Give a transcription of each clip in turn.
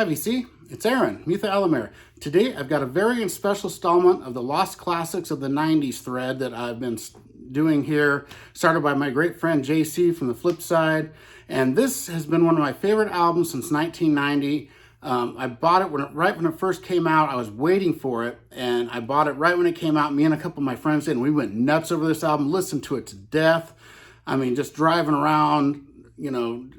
Hi VC, it's Aaron, Mitha Alamir. Today I've got a very special installment of the Lost Classics of the 90s thread that I've been doing here, started by my great friend JC from the Flip Side. And this has been one of my favorite albums since 1990. I bought it right when it first came out. I was waiting for it, and I bought it right when it came out. Me and a couple of my friends did, and we went nuts over this album, listened to it to death. I mean, just driving around,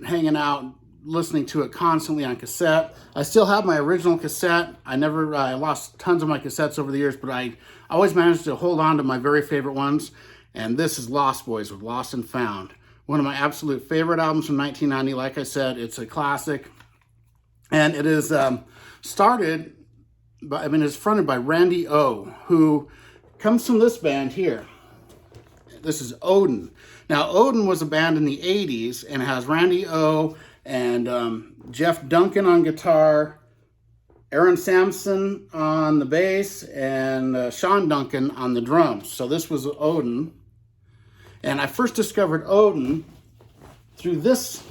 hanging out, listening to it constantly on cassette. I still have my original cassette. I lost tons of my cassettes over the years, but I always managed to hold on to my very favorite ones. And this is Lost Boys with Lost and Found. One of my absolute favorite albums from 1990. Like I said, it's a classic. And it is it's fronted by Randy O, who comes from this band here. This is Odin. Now, Odin was a band in the 80s and has Randy O and Jeff Duncan on guitar, Aaron Sampson on the bass, and Sean Duncan on the drums. So this was Odin. And I first discovered Odin through this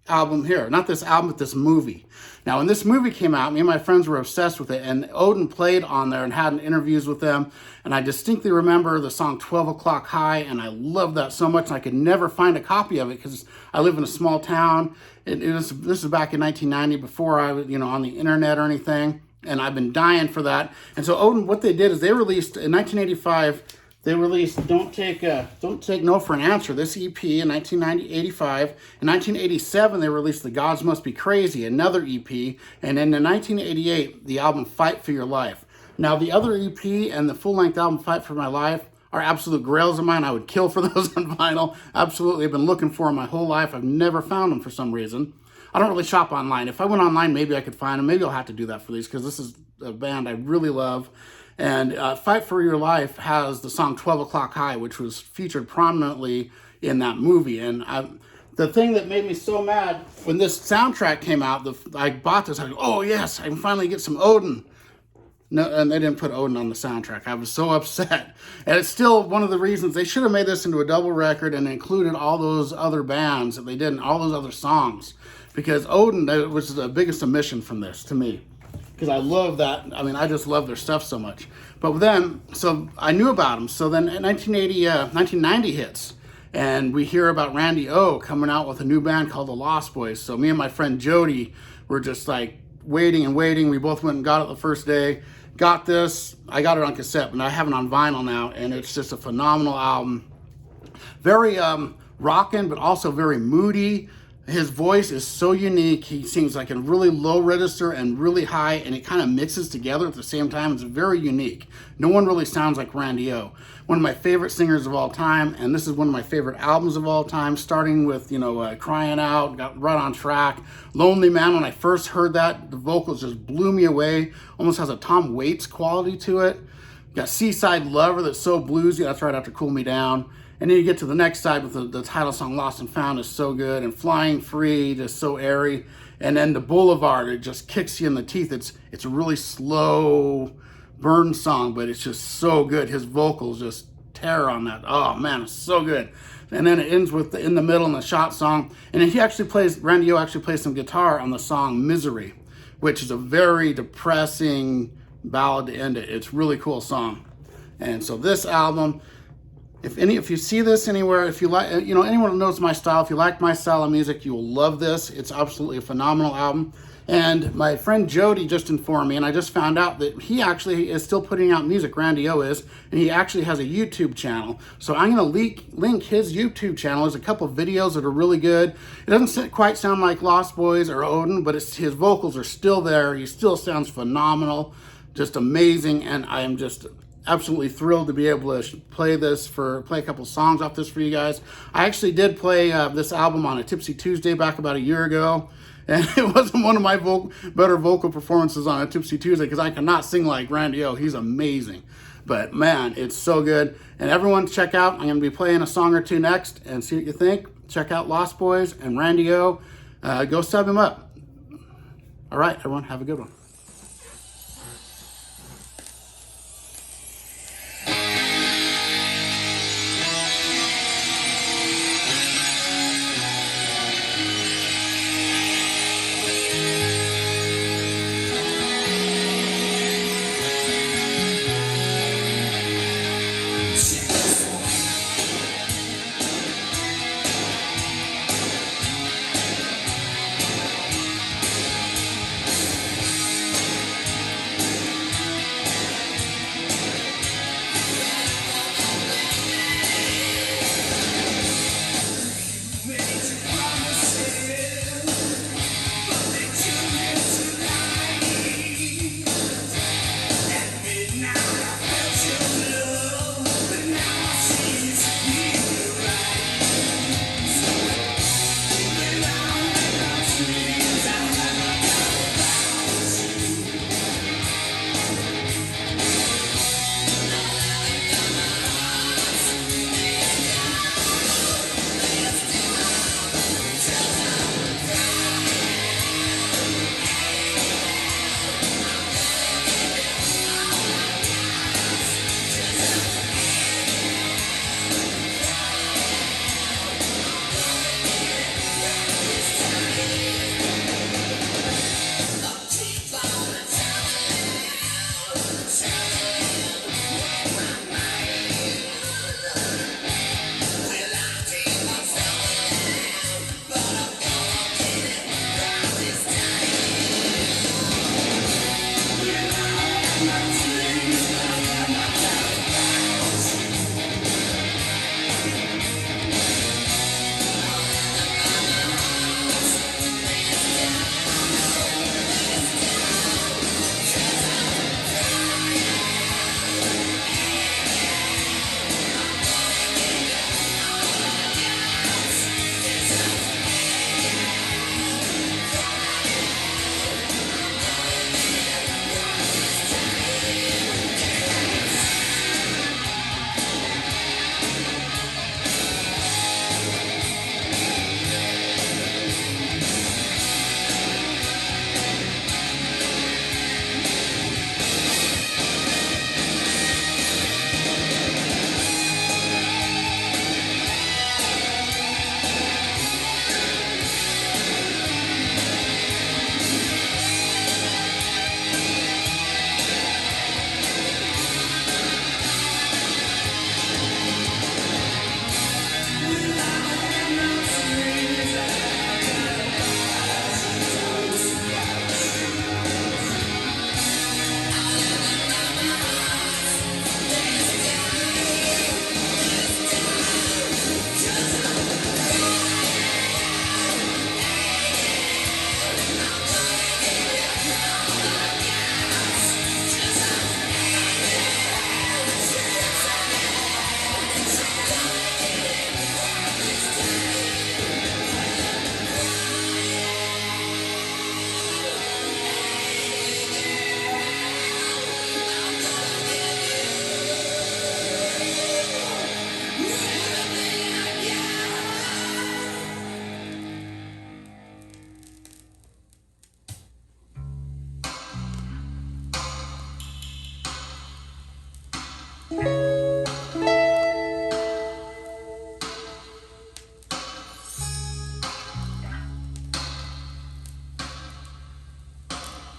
album here. Not this album, but this movie. Now, when this movie came out, me and my friends were obsessed with it, and Odin played on there and had interviews with them. And I distinctly remember the song 12 O'Clock High, and I loved that so much, and I could never find a copy of it because I live in a small town. This is back in 1990, before I was, on the internet or anything, and I've been dying for that. And so Odin, what they did is they released, in 1985, they released Don't Take No for an Answer, this EP in 1985. In 1987, they released The Gods Must Be Crazy, another EP. And then in 1988, the album Fight for Your Life. Now, the other EP and the full-length album Fight for My Life are absolute grails of mine. I would kill for those on vinyl. Absolutely, I've been looking for them my whole life. I've never found them for some reason. I don't really shop online. If I went online, maybe I could find them. Maybe I'll have to do that for these because this is a band I really love. And Fight for Your Life has the song 12 O'Clock High, which was featured prominently in that movie. And the thing that made me so mad, when this soundtrack came out, I bought this, I go, oh yes, I can finally get some Odin. No, and they didn't put Odin on the soundtrack. I was so upset. And it's still one of the reasons they should have made this into a double record and included all those other bands that they did and all those other songs. Because Odin was the biggest omission from this to me. Because I love that. I mean, I just love their stuff so much. But then, so I knew about them. So then 1990 hits. And we hear about Randy O coming out with a new band called the Lost Boys. So me and my friend Jody were just like waiting and waiting. We both went and got it the first day. Got this. I got it on cassette, but I have it on vinyl now. And it's just a phenomenal album. Very rockin', but also very moody. His voice is so unique. He sings like a really low register and really high, and it kind of mixes together at the same time. It's very unique. No one really sounds like Randy O. One of my favorite singers of all time, and this is one of my favorite albums of all time, starting with, Crying Out, got right on track. Lonely Man, when I first heard that, the vocals just blew me away. Almost has a Tom Waits quality to it. Got Seaside Lover that's so bluesy, that's right after Cool Me Down. And then you get to the next side with the title song Lost and Found is so good, and Flying Free, just so airy. And then the Boulevard, it just kicks you in the teeth. It's a really slow burn song, but it's just so good. His vocals just tear on that. Oh man, it's so good. And then it ends with In the Middle and the Shot song. And then Randy O actually plays some guitar on the song Misery, which is a very depressing ballad to end it. It's a really cool song. And so this album, if you see this anywhere, if you like, anyone who knows my style, if you like my style of music, you will love this. It's absolutely a phenomenal album. And my friend Jody just informed me, and I just found out that he actually is still putting out music, Randy O is, and he actually has a YouTube channel. So I'm going to link his YouTube channel. There's a couple of videos that are really good. It doesn't quite sound like Lost Boys or Odin, but his vocals are still there. He still sounds phenomenal, just amazing, and I am just absolutely thrilled to be able to play a couple songs off this for you guys. I actually did play this album on a Tipsy Tuesday back about a year ago, and it wasn't one of my better vocal performances on a Tipsy Tuesday because I cannot sing like Randy O. He's amazing. But man, it's so good. And everyone check out, I'm going to be playing a song or two next and see what you think. Check out Lost Boys and Randy O. Go sub him up. All right, everyone, have a good one.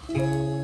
you.